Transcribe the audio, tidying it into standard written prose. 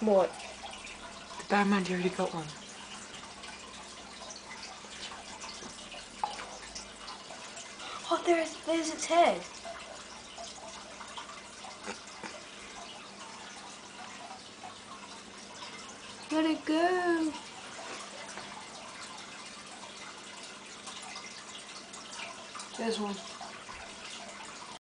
What? The Barramundi already got one. Oh, there's its head. Let it go. There's one.